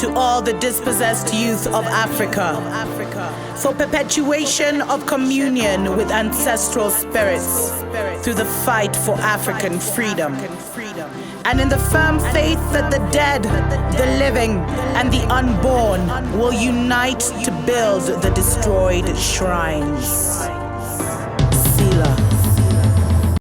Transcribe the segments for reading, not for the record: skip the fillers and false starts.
to all the dispossessed youth of Africa, for perpetuation of communion with ancestral spirits through the fight for African freedom, and in the firm faith that the dead, the living, and the unborn will unite to build the destroyed shrines. Selah.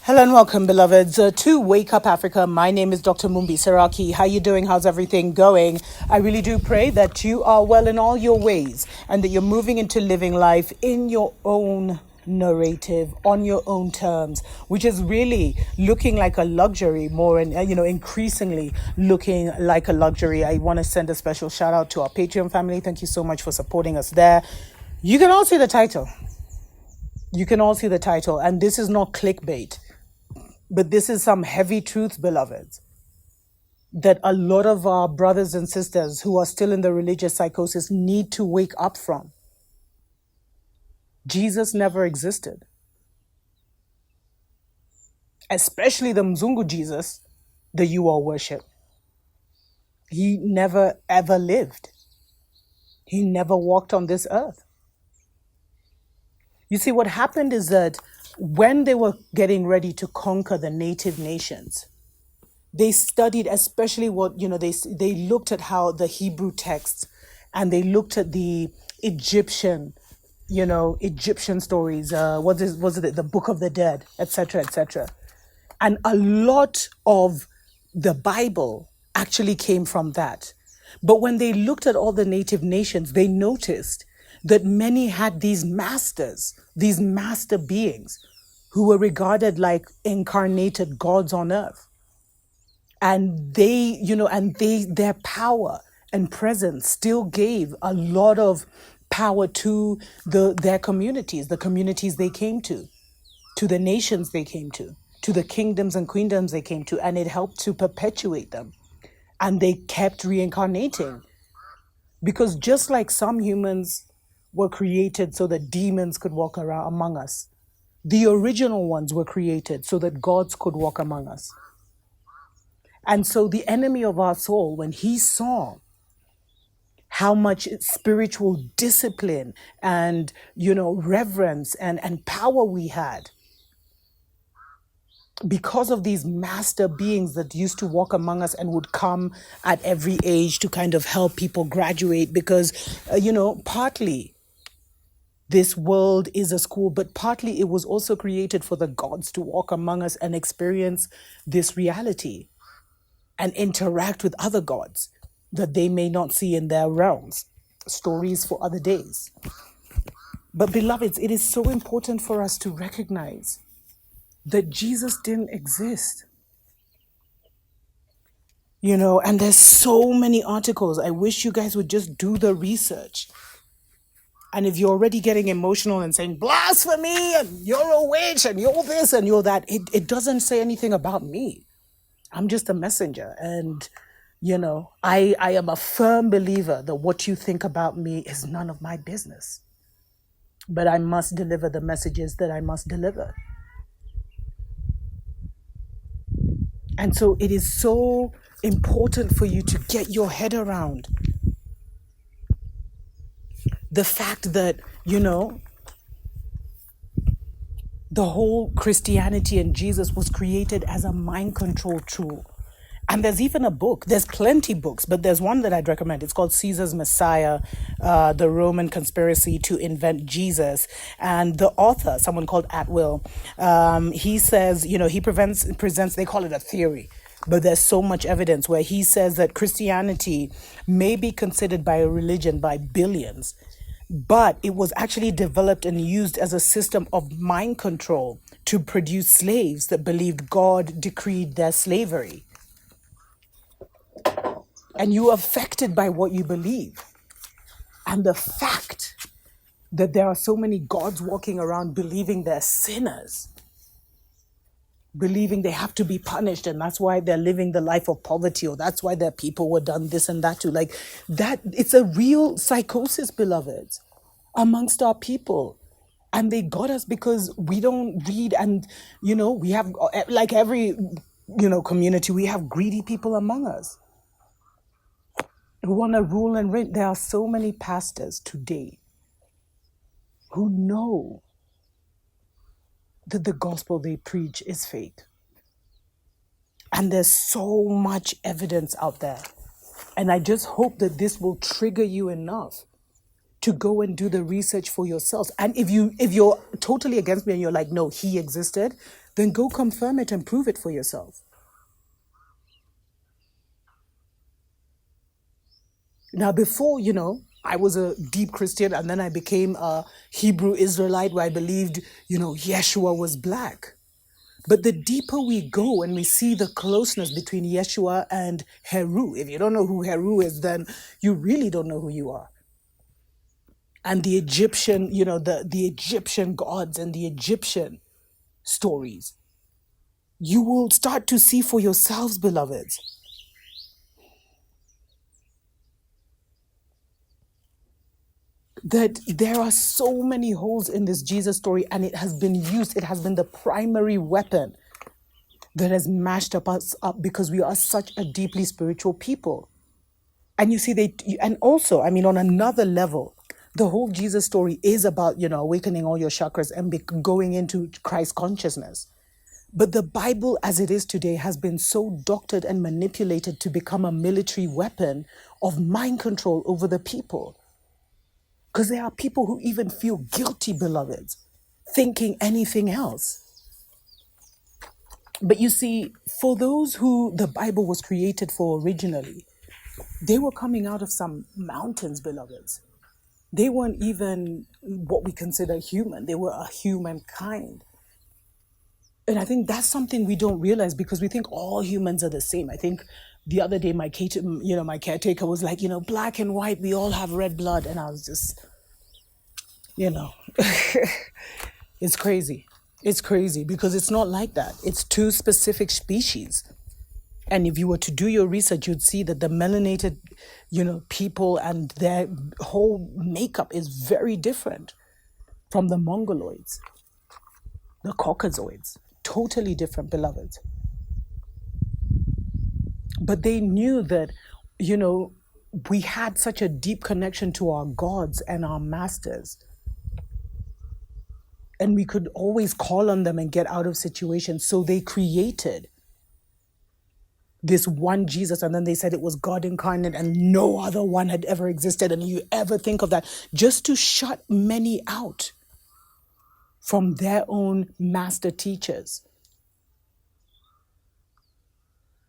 Hello and welcome, beloveds, to Wake Up Africa. My name is Dr. Mumbi Saraki. How you doing? How's everything going? I really do pray that you are well in all your ways and that you're moving into living life in your own narrative, on your own terms, which is really looking like a luxury more and, increasingly looking like a luxury. I want to send a special shout out to our Patreon family. Thank you so much for supporting us there. You can all see the title. And this is not clickbait. But this is some heavy truth, beloveds, that a lot of our brothers and sisters who are still in the religious psychosis need to wake up from. Jesus never existed. Especially the Mzungu Jesus that you all worship. He never ever lived. He never walked on this earth. You see, what happened is that when they were getting ready to conquer the native nations, they studied especially they looked at how the Hebrew texts, and they looked at the Egyptian stories, the Book of the Dead, etc., etc. And a lot of the Bible actually came from that. But when they looked at all the native nations, they noticed that many had these masters, these master beings who were regarded like incarnated gods on earth. And their power and presence still gave a lot of power to their communities, the communities they came to the nations they came to the kingdoms and queendoms they came to, and it helped to perpetuate them. And they kept reincarnating. Because just like some humans were created so that demons could walk around among us, the original ones were created so that gods could walk among us. And so the enemy of our soul, when he saw how much spiritual discipline and, reverence and power we had, because of these master beings that used to walk among us and would come at every age to kind of help people graduate, because, partly this world is a school, but partly it was also created for the gods to walk among us and experience this reality and interact with other gods that they may not see in their realms. Stories for other days. But beloveds, it is so important for us to recognize that Jesus didn't exist. And there's so many articles. I wish you guys would just do the research. And if you're already getting emotional and saying blasphemy and you're a witch and you're this and you're that, it doesn't say anything about me. I'm just a messenger. And, I am a firm believer that what you think about me is none of my business. But I must deliver the messages that I must deliver. And so it is so important for you to get your head around the fact that, the whole Christianity and Jesus was created as a mind control tool. And there's even a book. There's plenty books, but there's one that I'd recommend. It's called Caesar's Messiah, the Roman Conspiracy to Invent Jesus. And the author, someone called Atwill, he says, he presents, they call it a theory, but there's so much evidence where he says that Christianity may be considered by a religion by billions, but it was actually developed and used as a system of mind control to produce slaves that believed God decreed their slavery. And you're affected by what you believe. And the fact that there are so many gods walking around believing they're sinners, believing they have to be punished, and that's why they're living the life of poverty, or that's why their people were done this and that too. Like that, it's a real psychosis, beloveds, amongst our people. And they got us because we don't read, and we have, like every community, we have greedy people among us. who want to rule and reign. There are so many pastors today who know that the gospel they preach is fake. And there's so much evidence out there. And I just hope that this will trigger you enough to go and do the research for yourselves. And if you're totally against me and you're like, no, he existed, then go confirm it and prove it for yourself. Now, before, I was a deep Christian, and then I became a Hebrew Israelite where I believed, Yeshua was black. But the deeper we go and we see the closeness between Yeshua and Heru, if you don't know who Heru is, then you really don't know who you are. And the Egyptian, the Egyptian gods and the Egyptian stories, you will start to see for yourselves, beloveds, that there are so many holes in this Jesus story, and it has been the primary weapon that has mashed us up because we are such a deeply spiritual people. And you see, and also, on another level, the whole Jesus story is about, awakening all your chakras and going into Christ consciousness. But the Bible as it is today has been so doctored and manipulated to become a military weapon of mind control over the people. Because there are people who even feel guilty, beloveds, thinking anything else. But you see, for those who the Bible was created for originally, they were coming out of some mountains, beloveds. They weren't even what we consider human. They were a humankind. And I think that's something we don't realize because we think all humans are the same. I think the other day my caretaker was like, black and white, we all have red blood. And I was just, it's crazy. It's crazy because it's not like that. It's two specific species. And if you were to do your research, you'd see that the melanated, people and their whole makeup is very different from the Mongoloids, the Caucasoids, totally different, beloveds. But they knew that, we had such a deep connection to our gods and our masters. And we could always call on them and get out of situations. So they created this one Jesus, and then they said it was God incarnate and no other one had ever existed. And you ever think of that, just to shut many out from their own master teachers,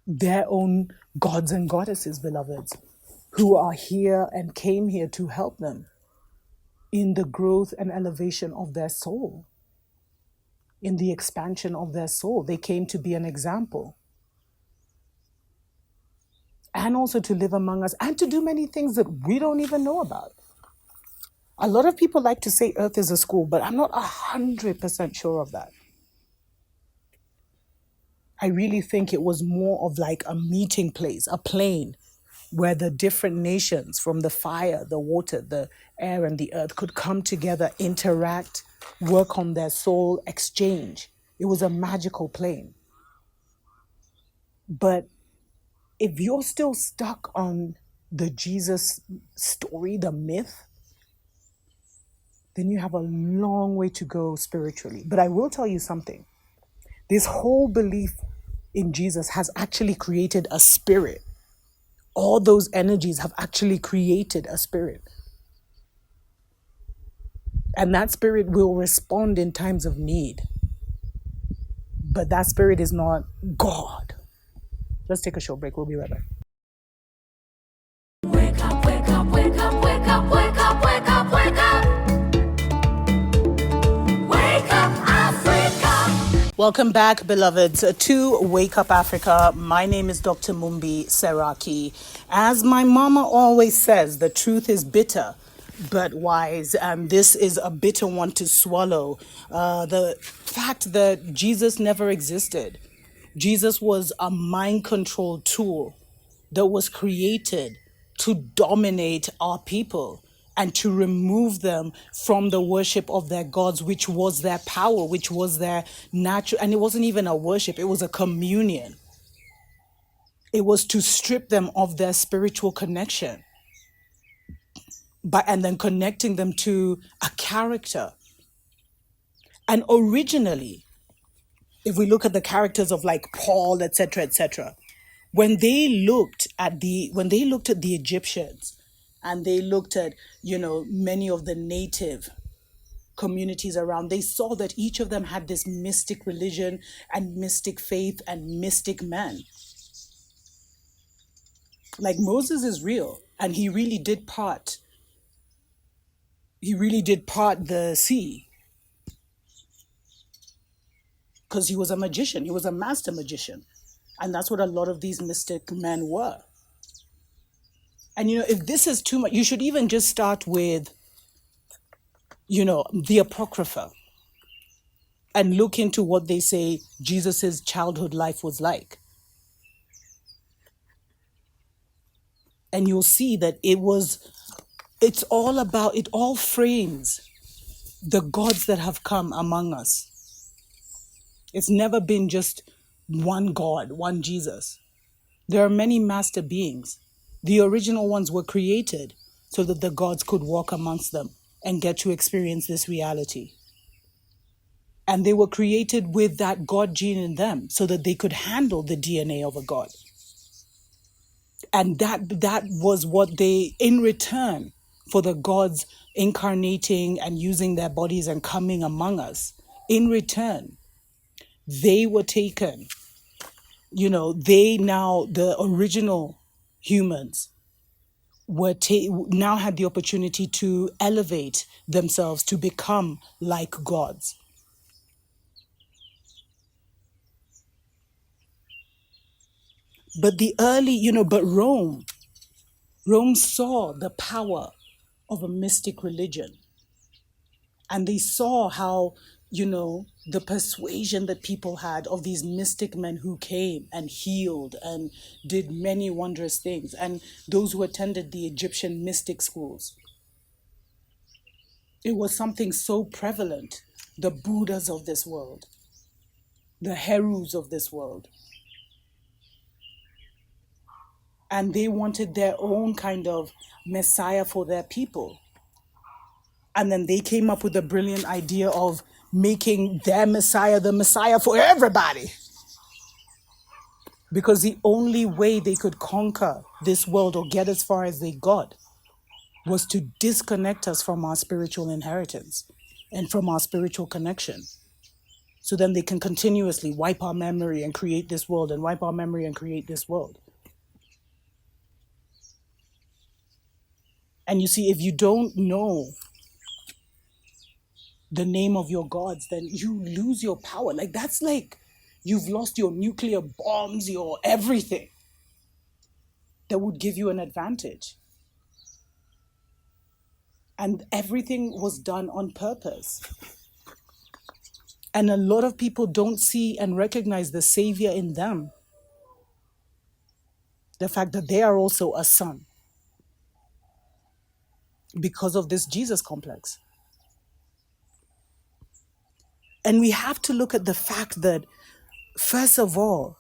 their own gods and goddesses, beloveds, who are here and came here to help them in the growth and elevation of their soul, in the expansion of their soul. They came to be an example. And also to live among us and to do many things that we don't even know about. A lot of people like to say Earth is a school, but I'm not 100% sure of that. I really think it was more of like a meeting place, a plane, where the different nations from the fire, the water, the air, and the earth could come together, interact, work on their soul, exchange. It was a magical plane. But if you're still stuck on the Jesus story, the myth, then you have a long way to go spiritually. But I will tell you something. This whole belief in Jesus has actually created a spirit. All those energies have actually created a spirit. And that spirit will respond in times of need. But that spirit is not God. Let's take a short break. We'll be right back. Wake up, wake up, wake up, wake up, wake up, wake up, wake up. Wake up, Africa. Welcome back, beloveds, to Wake Up Africa. My name is Dr. Mumbi Seraki. As my mama always says, the truth is bitter but wise, and this is a bitter one to swallow. The fact that Jesus never existed. Jesus was a mind control tool that was created to dominate our people and to remove them from the worship of their gods, which was their power, which was their natural. And it wasn't even a worship, it was a communion. It was to strip them of their spiritual connection, and then connecting them to a character. And originally, if we look at the characters of like Paul, etc., when they looked at the Egyptians, and they looked at, many of the native communities around, they saw that each of them had this mystic religion and mystic faith and mystic men. Like Moses is real, and he really did part the sea, because he was a magician. He was a master magician. And that's what a lot of these mystic men were. And, if this is too much, you should even just start with, the Apocrypha, and look into what they say Jesus's childhood life was like. And you'll see that it all frames the gods that have come among us. It's never been just one God, one Jesus. There are many master beings. The original ones were created so that the gods could walk amongst them and get to experience this reality. And they were created with that God gene in them so that they could handle the DNA of a God. And that was what they, in return for the gods incarnating and using their bodies and coming among us, in return, they were taken, the original humans now had the opportunity to elevate themselves to become like gods. But Rome saw the power of a mystic religion. And they saw how, the persuasion that people had of these mystic men who came and healed and did many wondrous things. And those who attended the Egyptian mystic schools. It was something so prevalent. The Buddhas of this world, the Herus of this world. And they wanted their own kind of Messiah for their people. And then they came up with a brilliant idea of making their Messiah the Messiah for everybody. Because the only way they could conquer this world or get as far as they got was to disconnect us from our spiritual inheritance and from our spiritual connection. So then they can continuously wipe our memory and create this world, and wipe our memory and create this world. And you see, if you don't know the name of your gods, then you lose your power. Like, that's like you've lost your nuclear bombs, your everything that would give you an advantage. And everything was done on purpose. And a lot of people don't see and recognize the Savior in them. The fact that they are also a son. Because of this Jesus complex. And we have to look at the fact that, first of all,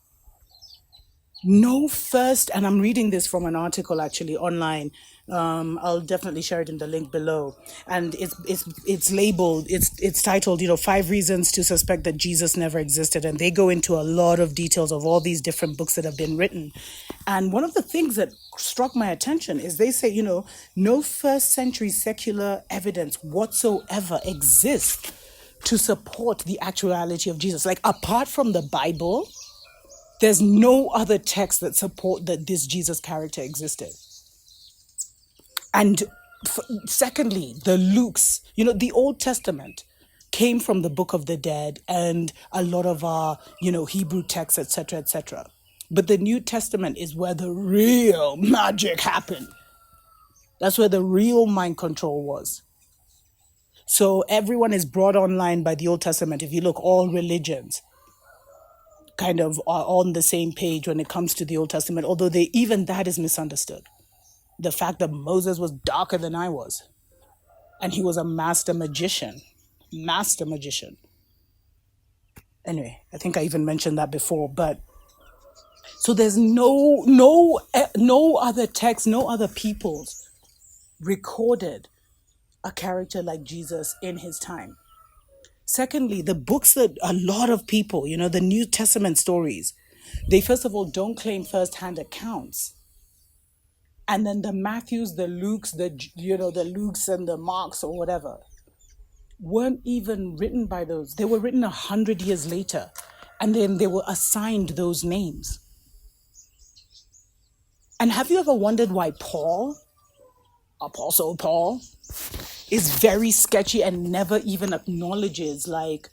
and I'm reading this from an article actually online. I'll definitely share it in the link below. And it's labeled, it's titled, 5 reasons to suspect that Jesus never existed. And they go into a lot of details of all these different books that have been written. And one of the things that struck my attention is they say, no first century secular evidence whatsoever exists to support the actuality of Jesus. Like, apart from the Bible, there's no other text that support that this Jesus character existed. And secondly, the Luke's, the Old Testament came from the Book of the Dead and a lot of our, Hebrew texts, etc., etc. But the New Testament is where the real magic happened. That's where the real mind control was. So everyone is brought online by the Old Testament. If you look, all religions kind of are on the same page when it comes to the Old Testament, although even that is misunderstood. The fact that Moses was darker than I was, and he was a master magician. Anyway, I think I even mentioned that before, but So there's no other text, no other peoples recorded a character like Jesus in his time. Secondly, the books that a lot of people, the New Testament stories, they first of all don't claim first-hand accounts. And then the Matthews, the Lukes, the Lukes and the Marks or whatever weren't even written by those. They were written 100 years later. And then they were assigned those names. And have you ever wondered why Paul, Apostle Paul, is very sketchy and never even acknowledges like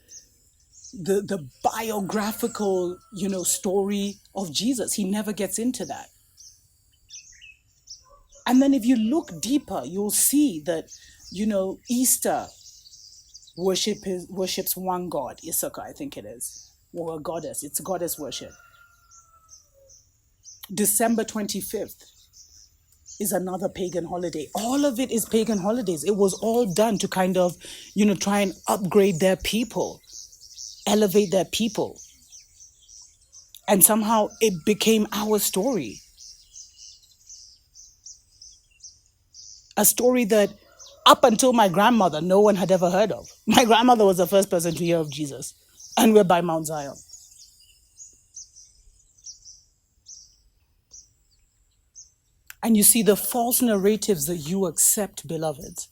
the biographical, story of Jesus? He never gets into that. And then if you look deeper, you'll see that, Easter worships one god, Issachar, I think it is, or a goddess. It's goddess worship. December 25th is another pagan holiday. All of it is pagan holidays. It was all done to kind of, try and upgrade their people, elevate their people. And somehow it became our story. A story that up until my grandmother, no one had ever heard of. My grandmother was the first person to hear of Jesus. And we're by Mount Zion. And you see the false narratives that you accept, beloveds.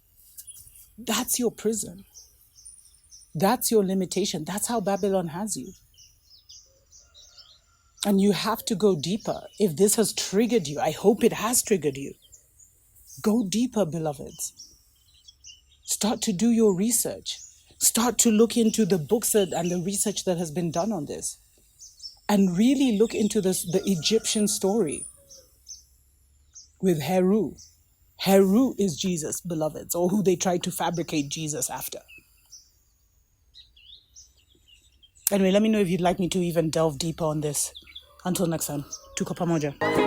That's your prison. That's your limitation. That's how Babylon has you. And you have to go deeper. If this has triggered you, I hope it has triggered you. Go deeper, beloveds. Start to do your research. Start to look into the books and the research that has been done on this. And really look into the Egyptian story with Heru. Heru is Jesus, beloveds, or who they tried to fabricate Jesus after. Anyway, let me know if you'd like me to even delve deeper on this. Until next time, tuko pamoja.